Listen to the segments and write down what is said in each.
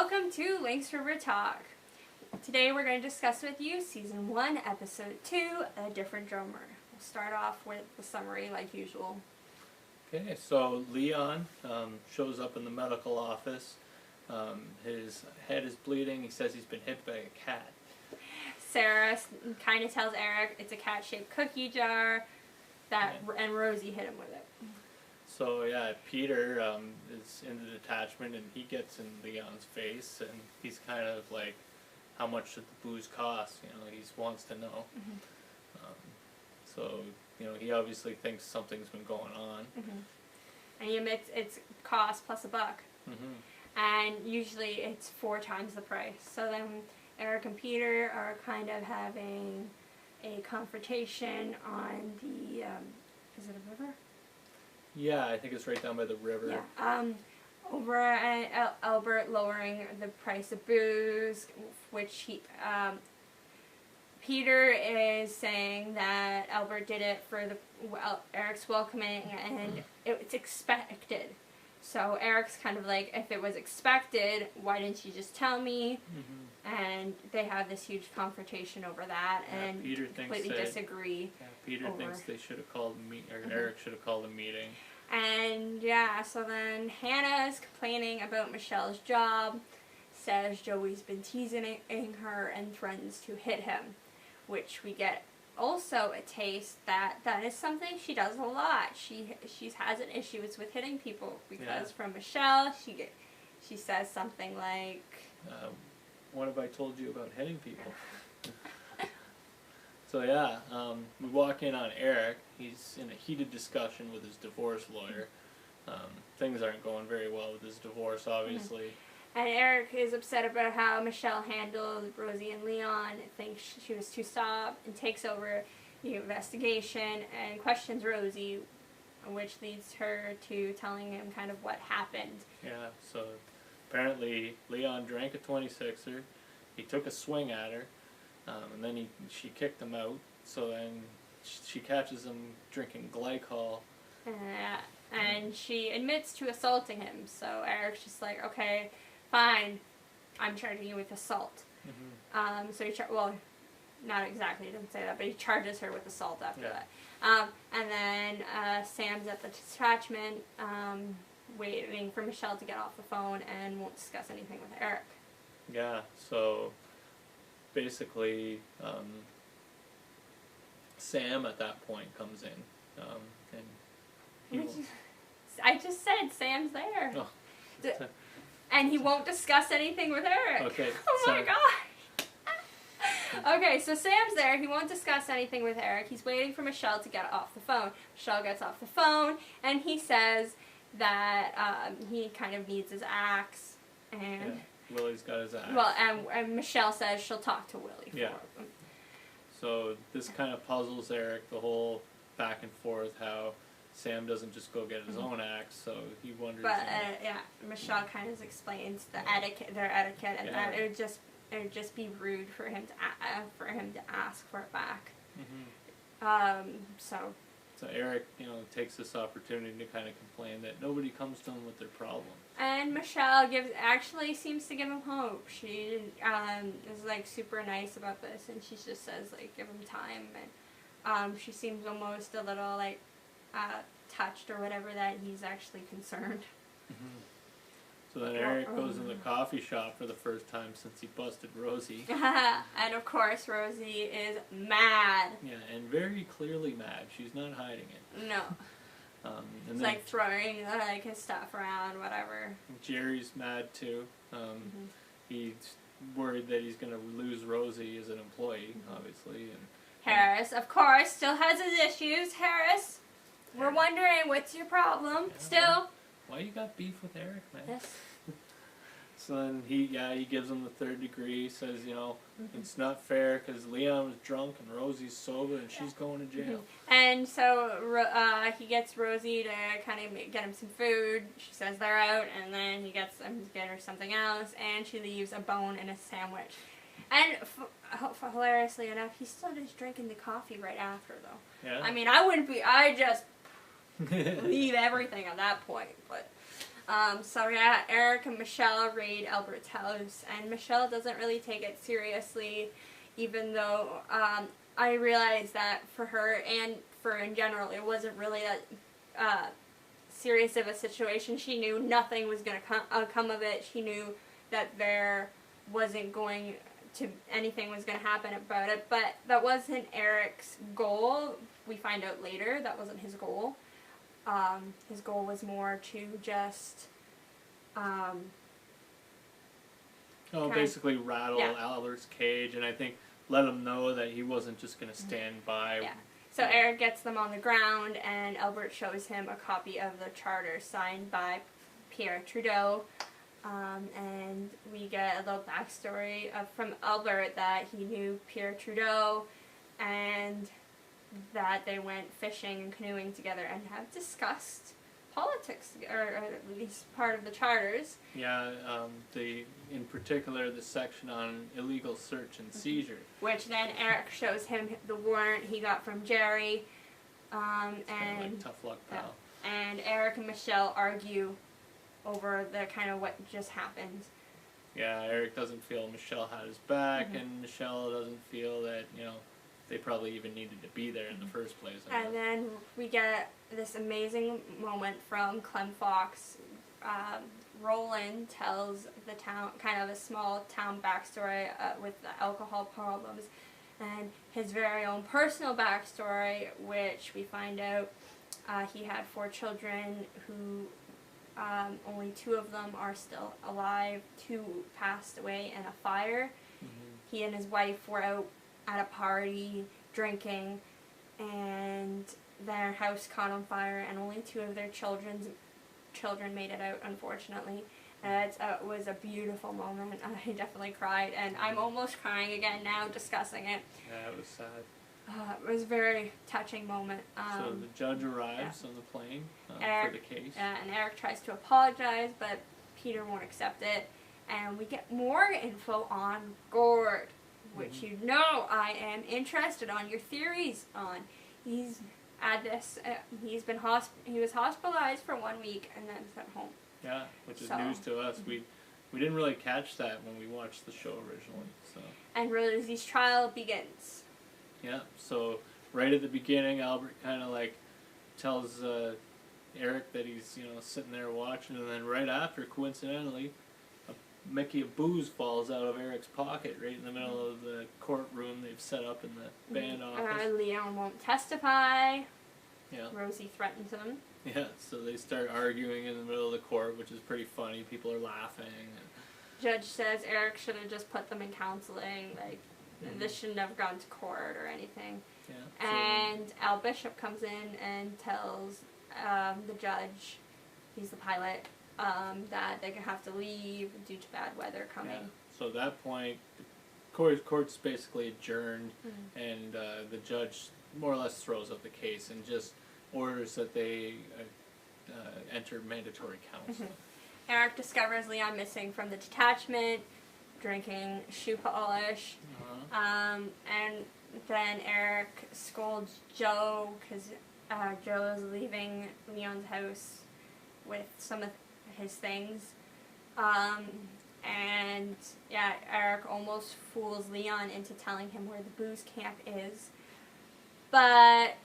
Welcome to Lynx River Talk. Today we're going to discuss with you Season 1, Episode 2, A Different Drummer. We'll start off with the summary like usual. Okay, so Leon shows up in the medical office. His head is bleeding. He says he's been hit by a cat. Sarah kind of tells Eric it's a cat-shaped cookie jar, and Rosie hit him with it. So yeah, Peter is in the detachment and he gets in Leon's face and he's kind of like, how much should the booze cost? You know, he wants to know. So, you know, he obviously thinks something's been going on. And he admits it's cost plus $1. And usually it's 4 times the price. So then Eric and Peter are kind of having a confrontation on the, is it a river? Yeah, I think it's right down by the river. Yeah. Over at Albert lowering the price of booze, which Peter is saying that Albert did it for Eric's welcoming and it's expected. So Eric's kind of like, if it was expected, why didn't you just tell me? And they have this huge confrontation over that, and Peter completely disagree. Yeah, Peter thinks they should have called a meeting, or Eric should have called a meeting. And yeah, so then Hannah is complaining about Michelle's job, says Joey's been teasing her and threatens to hit him, which we get also a taste that is something she does a lot. She has an issue with hitting people because from Michelle she says something like, what have I told you about hitting people? So yeah, we walk in on Eric. He's in a heated discussion with his divorce lawyer. Things aren't going very well with his divorce, obviously. And Eric is upset about how Michelle handled Rosie and Leon, thinks she was too soft, and takes over the investigation and questions Rosie, which leads her to telling him kind of what happened. Yeah, so apparently Leon drank a 26er. He took a swing at her. And then she kicked him out, so then she catches him drinking glycol. And she admits to assaulting him, so Eric's just like, okay, fine, I'm charging you with assault. So well, not exactly, he doesn't say that, but he charges her with assault after that. And then Sam's at the detachment, waiting for Michelle to get off the phone and won't discuss anything with Eric. Yeah, so basically, Sam at that point comes in, and I just said Sam's there. Oh. And he won't discuss anything with Eric. Okay. Oh my god. Okay, so Sam's there. He won't discuss anything with Eric. He's waiting for Michelle to get off the phone. Michelle gets off the phone, and he says that he kind of needs his axe, and... Yeah. Willie's got his axe. Well, and Michelle says she'll talk to Willie for him. So this kind of puzzles Eric, the whole back and forth, how Sam doesn't just go get his own axe, so he wonders... But, Michelle kind of explains their etiquette, and that it would just be rude for him to ask for it back. So Eric, takes this opportunity to kind of complain that nobody comes to him with their problem. And Michelle actually seems to give him hope. She is like super nice about this, and she just says like give him time, and she seems almost a little like touched or whatever that he's actually concerned. So then Eric goes in the coffee shop for the first time since he busted Rosie. And of course Rosie is mad. Yeah, and very clearly mad. She's not hiding it. No. And it's like throwing like his stuff around, whatever. Jerry's mad too. He's worried that he's going to lose Rosie as an employee, obviously. And Harris, of course, still has his issues. Harris, we're wondering what's your problem. Yeah, still. Why you got beef with Eric, man? Yes. So then he gives him the 3rd degree, says, it's not fair because Leon was drunk and Rosie's sober and she's going to jail. And so he gets Rosie to kind of get him some food. She says they're out, and then he gets them to get her something else, and she leaves a bone in a sandwich. And hilariously enough, he's still just drinking the coffee right after, though. Yeah. I mean, I just leave everything at that point, but... So yeah, Eric and Michelle raid Albert's house, and Michelle doesn't really take it seriously, even though I realized that for her and for in general, it wasn't really that serious of a situation. She knew nothing was going to come of it. She knew that there wasn't going to anything was going to happen about it, but that wasn't Eric's goal. We find out later that wasn't his goal. His goal was more to just basically rattle Albert's cage, and I think let him know that he wasn't just going to stand by. Yeah. So Eric gets them on the ground, and Albert shows him a copy of the charter signed by Pierre Trudeau. And we get a little backstory from Albert that he knew Pierre Trudeau, and that they went fishing and canoeing together and have discussed politics, or at least part of the charters. Yeah, in particular the section on illegal search and seizure. Which then Eric shows him the warrant he got from Jerry, and like tough luck, pal. And Eric and Michelle argue over the kind of what just happened. Yeah, Eric doesn't feel Michelle had his back, and Michelle doesn't feel that, they probably even needed to be there in the first place. And then we get this amazing moment from Clem Fox. Roland tells the town, kind of a small town backstory with the alcohol problems, and his very own personal backstory, which we find out he had 4 children who only 2 of them are still alive. 2 passed away in a fire. He and his wife were out at a party drinking, and their house caught on fire, and only 2 of their children made it out, unfortunately. It was a beautiful moment. I definitely cried, and I'm almost crying again now discussing it. Yeah, it was sad. It was a very touching moment. So the judge arrives on the plane for the case. And Eric tries to apologize, but Peter won't accept it. And we get more info on Gord, which I am interested on your theories on. He's at this. He was hospitalized for 1 week and then sent home. Yeah, which is news to us. We didn't really catch that when we watched the show originally. So. And Rosie's trial begins. Yeah, so right at the beginning, Albert kind of tells Eric that he's sitting there watching, and then right after, coincidentally, a Mickey of booze falls out of Eric's pocket right in the middle of the courtroom they've set up in the band office. Leon won't testify. Yeah. Rosie threatens him. Yeah, so they start arguing in the middle of the court, which is pretty funny. People are laughing. Judge says Eric should have just put them in counseling, this shouldn't have gone to court or anything. Yeah, and Al Bishop comes in and tells the judge, he's the pilot, that they have to leave due to bad weather coming. Yeah. So at that point, the court's basically adjourned, and the judge more or less throws out the case and just orders that they enter mandatory counseling. Eric discovers Leon missing from the detachment, drinking shoe polish, and then Eric scolds Joe because Joe is leaving Leon's house with some of his things. And yeah, Eric almost fools Leon into telling him where the booze camp is. But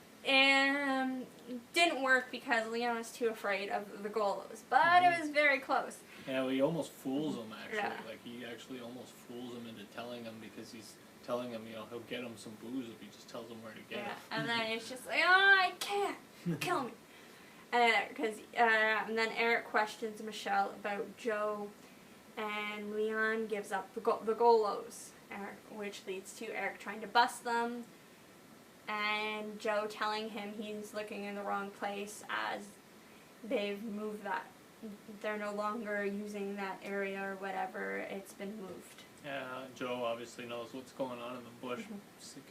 didn't work because Leon was too afraid of the Golos. But it was very close. Yeah, well, he almost fools him, actually. Yeah. He actually almost fools him into telling him, because he's telling him, he'll get him some booze if he just tells him where to get it. And then it's just like, I can't. Kill me. And then Eric questions Michelle about Joe, and Leon gives up the Golos, which leads to Eric trying to bust them, and Joe telling him he's looking in the wrong place as they've moved that. They're no longer using that area or whatever. It's been moved. Yeah, Joe obviously knows what's going on in the bush,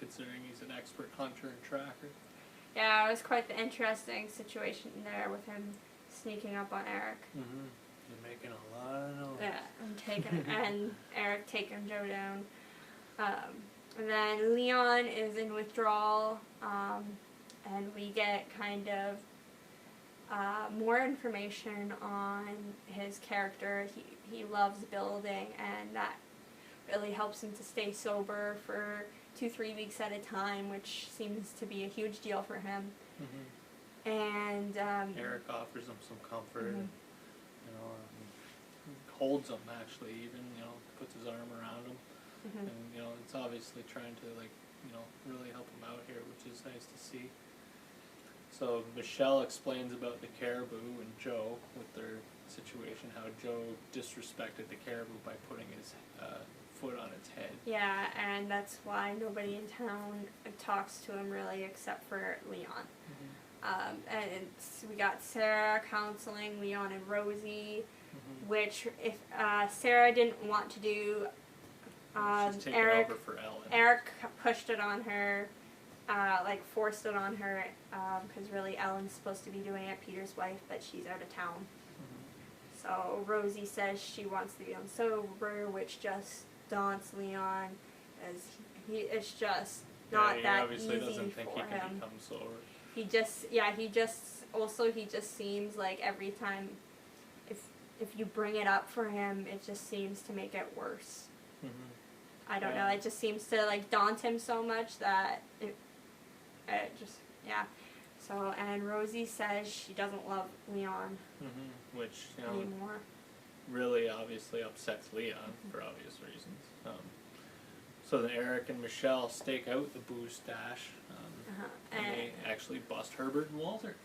considering he's an expert hunter and tracker. Yeah, it was quite the interesting situation there with him sneaking up on Eric. You're making a lot of noise. Yeah, and Eric taking Joe down. And then Leon is in withdrawal, and we get kind of more information on his character. He loves building, and that really helps him to stay sober for 2-3 weeks at a time, which seems to be a huge deal for him. Mm-hmm. And Eric offers him some comfort, mm-hmm. and, holds him actually, even, puts his arm around him, Mm-hmm. and, it's obviously trying to, really help him out here, which is nice to see. So Michelle explains about the caribou and Joe with their situation, how Joe disrespected the caribou by putting his foot on its head. Yeah, and that's why nobody in town talks to him really except for Leon. Mm-hmm. And we got Sarah counseling Leon and Rosie, Mm-hmm. which if Sarah didn't want to do, She's taking over for Ellen. Eric pushed it on her, forced it on her, because really Ellen's supposed to be doing it, Peter's wife, but she's out of town. Mm-hmm. So Rosie says she wants to be on sober, which just daunts Leon, as it's just not that easy for him. He obviously doesn't think he can become sober. He just seems like every time, if you bring it up for him, it just seems to make it worse. Mm-hmm. I don't know, it just seems to daunt him so much that it just, yeah. So, and Rosie says she doesn't love Leon Mm-hmm. Which, anymore. really obviously upsets Leon for obvious reasons. So then Eric and Michelle stake out the booze stash, and they actually bust Herbert and Walter.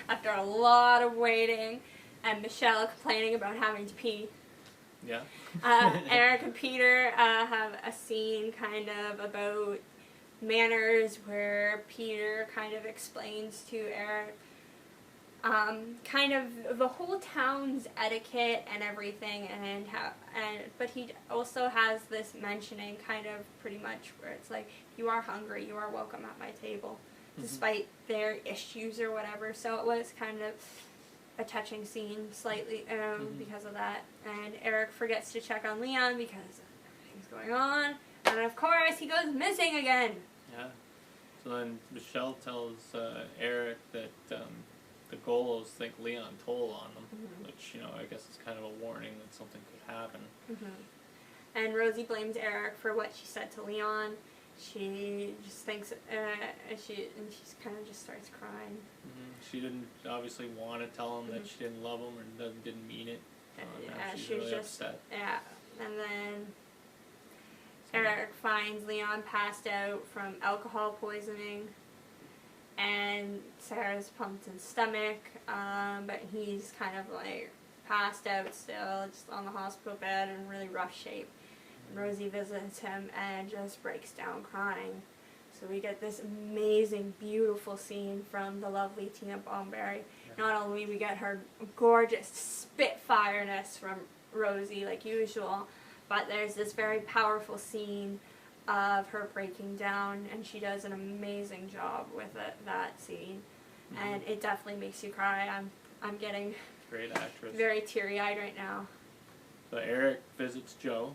After a lot of waiting, and Michelle complaining about having to pee. Yeah. Eric and Peter have a scene kind of about manners where Peter kind of explains to Eric kind of the whole town's etiquette and everything, but he also has this mentioning kind of pretty much where it's like, you are hungry, you are welcome at my table, Mm-hmm. despite their issues or whatever. So it was kind of a touching scene slightly Mm-hmm. because of that. And Eric forgets to check on Leon because everything's going on, and of course he goes missing again. Yeah. So then Michelle tells Eric that the Golos think Leon told on them, Mm-hmm. which, I guess is kind of a warning that something could happen. Mm-hmm. And Rosie blames Eric for what she said to Leon. She just thinks, she kind of just starts crying. Mm-hmm. She didn't obviously want to tell him Mm-hmm. that she didn't love him or didn't mean it. Yeah, she's she was really just upset. Yeah, and then Eric finds Leon passed out from alcohol poisoning, and Sarah's pumped his stomach, but he's kind of passed out still, just on the hospital bed in really rough shape. And Rosie visits him and just breaks down crying. So we get this amazing, beautiful scene from the lovely Tina Bomberry. Yeah. Not only we get her gorgeous spitfireness from Rosie like usual, but there's this very powerful scene of her breaking down, and she does an amazing job with that scene. Mm-hmm. And it definitely makes you cry. I'm getting Great actress. very teary-eyed right now. So Eric visits Joe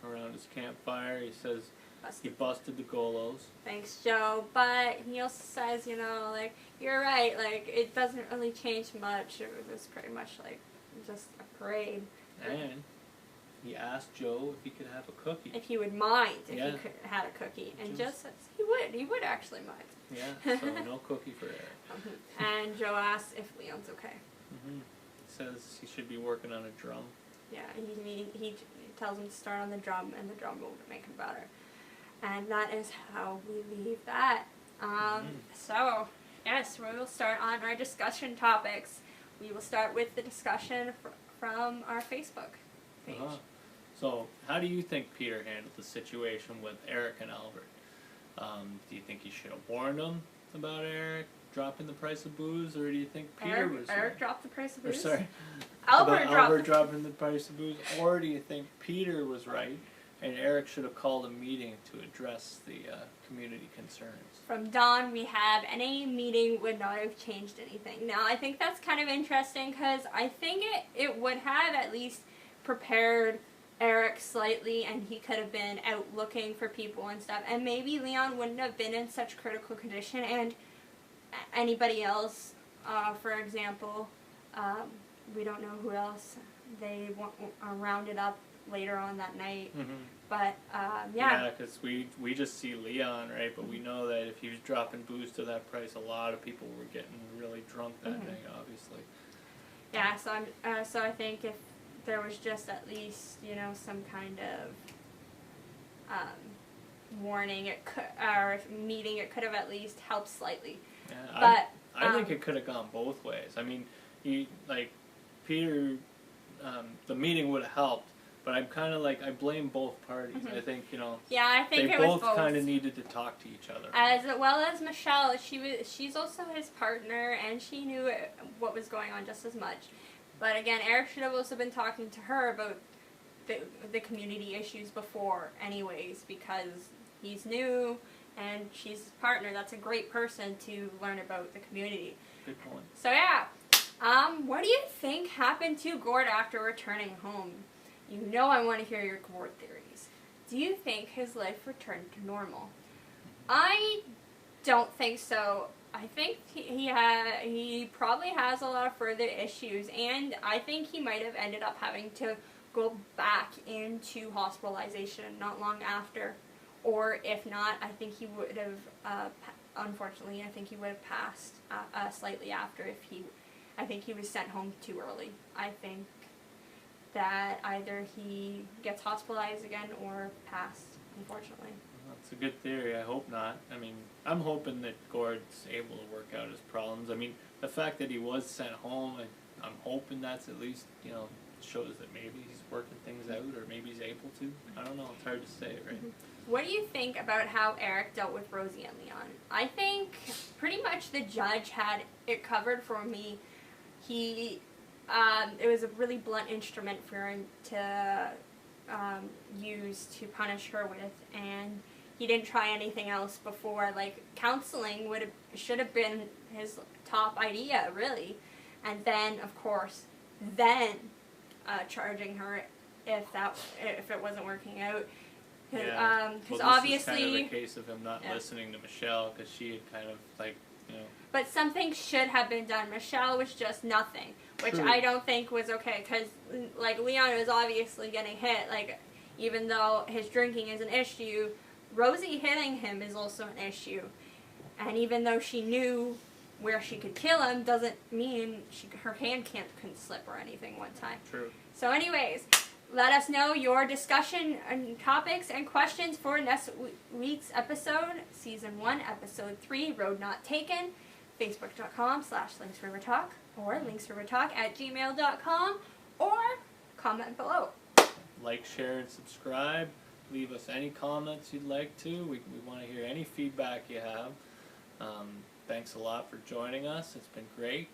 around his campfire. He says he busted the Golos. Thanks, Joe. But he also says, you're right, it doesn't really change much. It was pretty much just a parade. And he asked Joe if he could have a cookie. If he would mind if Yeah. he could had a cookie. And Just- Joe says he would actually mind. Yeah, so no cookie for Eric. And Joe asks if Leon's okay. Mm-hmm. He says he should be working on a drum. Yeah, he tells him to start on the drum, and the drum will make him better. And that is how we leave that. So, yes, we will start on our discussion topics. We will start with the discussion from our Facebook page. Uh-huh. So, how do you think Peter handled the situation with Eric and Albert? Do you think he should have warned them about Eric dropping the price of booze, or do you think Peter was Eric right? dropped the price of Or booze? sorry, Albert Albert dropping the price of booze, or do you think Peter was right and Eric should have called a meeting to address the community concerns? From Dawn, we have any meeting would not have changed anything. Now, I think that's kind of interesting because I think it would have at least prepared Eric slightly, and he could have been out looking for people and stuff, and maybe Leon wouldn't have been in such critical condition, and anybody else for example, we don't know who else they rounded up later on that night. But Yeah, because we just see Leon, right? But we know that if he was dropping booze to that price, a lot of people were getting really drunk that night, obviously. Yeah, so I think if there was just at least, you know, some kind of warning, or meeting, it could have at least helped slightly. Yeah, but I think it could have gone both ways. I mean, Peter, the meeting would have helped. But I'm kind of like, I blame both parties. I think, you know, yeah, I think they it was both kind of needed to talk to each other. As well as Michelle, she's also his partner, and she knew what was going on just as much. But again, Eric should have also been talking to her about the community issues before anyways, because he's new, and she's his partner. That's a great person to learn about the community. Good point. So yeah, what do you think happened to Gord after returning home? You know I want to hear your Gord theories. Do you think his life returned to normal? I don't think so. I think he probably has a lot of further issues, and I think he might have ended up having to go back into hospitalization not long after. Or if not, I think he would have, unfortunately, I think he would have passed slightly after I think he was sent home too early. I think that either he gets hospitalized again or passed, unfortunately. That's a good theory. I hope not. I mean, I'm hoping that Gord's able to work out his problems. I mean, the fact that he was sent home, I'm hoping that's at least, you know, shows that maybe he's working things out, or maybe he's able to. I don't know. It's hard to say, right? What do you think about how Eric dealt with Rosie and Leon? I think pretty much the judge had it covered for me. It was a really blunt instrument for him to use to punish her with, and he didn't try anything else before. Like, counseling should have been his top idea, really, and then of course, charging her if it wasn't working out. Yeah. Because well, obviously, this is kind of the case of him not listening to Michelle, because she had kind of like, you know. But something should have been done. Michelle was just nothing, which True. I don't think was okay, because, like, Leon was obviously getting hit. Like, even though his drinking is an issue, Rosie hitting him is also an issue. And even though she knew where she could kill him, doesn't mean her hand couldn't slip or anything one time. True. So anyways, let us know your discussion and topics and questions for next week's episode, Season 1, Episode 3, Road Not Taken. Facebook.com/LynxRiverTalk or LynxRiverTalk@gmail.com, or comment below. Like, share, and subscribe. Leave us any comments you'd like to. We want to hear any feedback you have. Thanks a lot for joining us. It's been great.